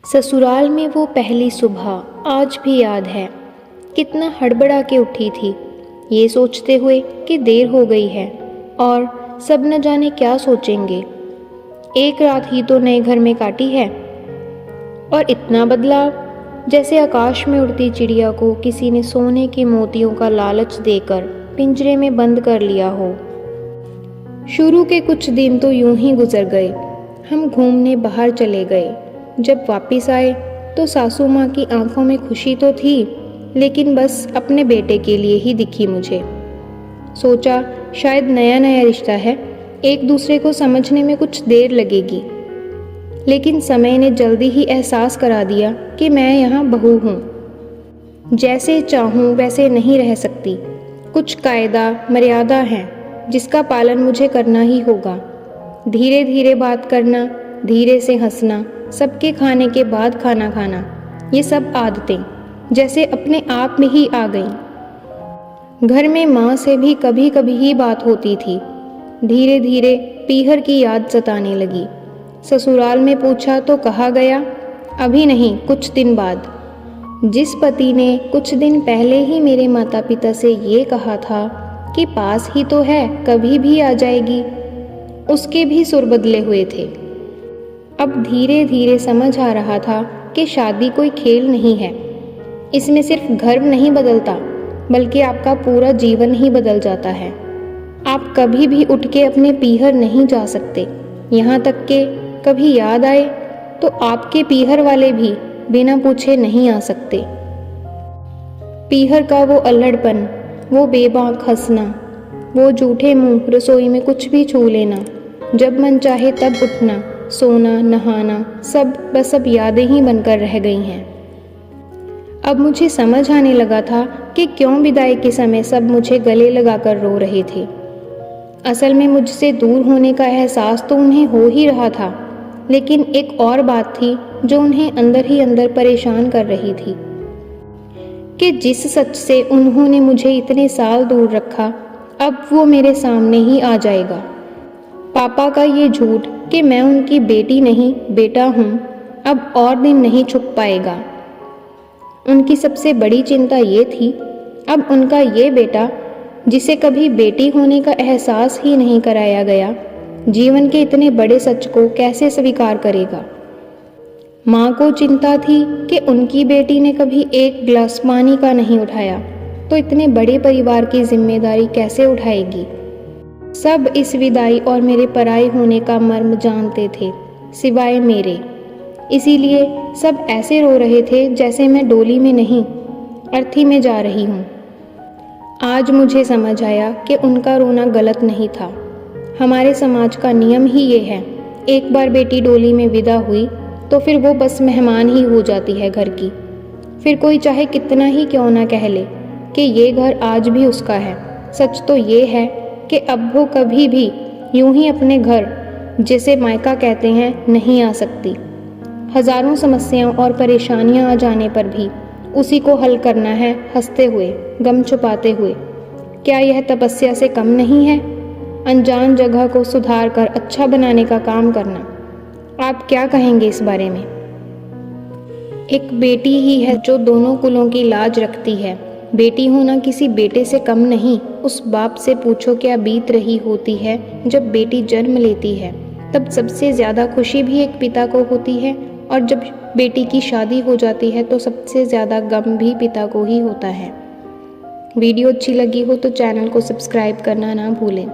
ससुराल में वो पहली सुबह आज भी याद है। कितना हड़बड़ा के उठी थी, ये सोचते हुए कि देर हो गई है और सब न जाने क्या सोचेंगे। एक रात ही तो नए घर में काटी है और इतना बदलाव, जैसे आकाश में उड़ती चिड़िया को किसी ने सोने के मोतियों का लालच देकर पिंजरे में बंद कर लिया हो। शुरू के कुछ दिन तो यूं ही गुजर गए। हम घूमने बाहर चले गए। जब वापस आए तो सासू माँ की आंखों में खुशी तो थी, लेकिन बस अपने बेटे के लिए ही दिखी मुझे। सोचा शायद नया नया रिश्ता है, एक दूसरे को समझने में कुछ देर लगेगी, लेकिन समय ने जल्दी ही एहसास करा दिया कि मैं यहाँ बहू हूँ। जैसे चाहूँ वैसे नहीं रह सकती। कुछ कायदा मर्यादा हैं जिसका पालन मुझे करना ही होगा। धीरे धीरे बात करना, धीरे से हंसना, सबके खाने के बाद खाना खाना, ये सब आदतें जैसे अपने आप में ही आ गईं। घर में माँ से भी कभी कभी ही बात होती थी। धीरे धीरे पीहर की याद सताने लगी। ससुराल में पूछा तो कहा गया अभी नहीं, कुछ दिन बाद। जिस पति ने कुछ दिन पहले ही मेरे माता पिता से ये कहा था कि पास ही तो है, कभी भी आ जाएगी, उसके भी सुर बदले हुए थे। अब धीरे धीरे समझ आ रहा था कि शादी कोई खेल नहीं है। इसमें सिर्फ घर नहीं बदलता, बल्कि आपका पूरा जीवन ही बदल जाता है। आप कभी भी उठ के अपने पीहर नहीं जा सकते। यहाँ तक कि कभी याद आए तो आपके पीहर वाले भी बिना पूछे नहीं आ सकते। पीहर का वो अल्हड़पन, वो बेबाक हंसना, वो झूठे मुंह रसोई में कुछ भी छू लेना, जब मन चाहे तब उठना, सोना, नहाना, सब बस अब यादें ही बनकर रह गई हैं। अब मुझे समझ आने लगा था कि क्यों विदाई के समय सब मुझे गले लगाकर रो रहे थे। असल में मुझसे दूर होने का एहसास तो उन्हें हो ही रहा था, लेकिन एक और बात थी जो उन्हें अंदर ही अंदर परेशान कर रही थी कि जिस सच से उन्होंने मुझे इतने साल दूर रखा, अब वो मेरे सामने ही आ जाएगा। पापा का ये झूठ कि मैं उनकी बेटी नहीं बेटा हूँ, अब और दिन नहीं छुप पाएगा। उनकी सबसे बड़ी चिंता ये थी, अब उनका ये बेटा, जिसे कभी बेटी होने का एहसास ही नहीं कराया गया, जीवन के इतने बड़े सच को कैसे स्वीकार करेगा। माँ को चिंता थी कि उनकी बेटी ने कभी एक गिलास पानी का नहीं उठाया, तो इतने बड़े परिवार की जिम्मेदारी कैसे उठाएगी। सब इस विदाई और मेरे पराई होने का मर्म जानते थे, सिवाय मेरे। इसीलिए सब ऐसे रो रहे थे जैसे मैं डोली में नहीं, अर्थी में जा रही हूँ। आज मुझे समझ आया कि उनका रोना गलत नहीं था। हमारे समाज का नियम ही ये है, एक बार बेटी डोली में विदा हुई तो फिर वो बस मेहमान ही हो जाती है घर की। फिर कोई चाहे कितना ही क्यों ना कह ले कि ये घर आज भी उसका है, सच तो ये है कि अब वो कभी भी यूं ही अपने घर, जिसे मायका कहते हैं, नहीं आ सकती। हजारों समस्याओं और परेशानियां आ जाने पर भी उसी को हल करना है, हंसते हुए, गम छुपाते हुए। क्या यह तपस्या से कम नहीं है? अनजान जगह को सुधार कर अच्छा बनाने का काम करना। आप क्या कहेंगे इस बारे में? एक बेटी ही है जो दोनों कुलों की लाज रखती है। बेटी होना किसी बेटे से कम नहीं। उस बाप से पूछो क्या बीत रही होती है जब बेटी जन्म लेती है। तब सबसे ज़्यादा खुशी भी एक पिता को होती है, और जब बेटी की शादी हो जाती है तो सबसे ज़्यादा गम भी पिता को ही होता है। वीडियो अच्छी लगी हो तो चैनल को सब्सक्राइब करना ना भूलें।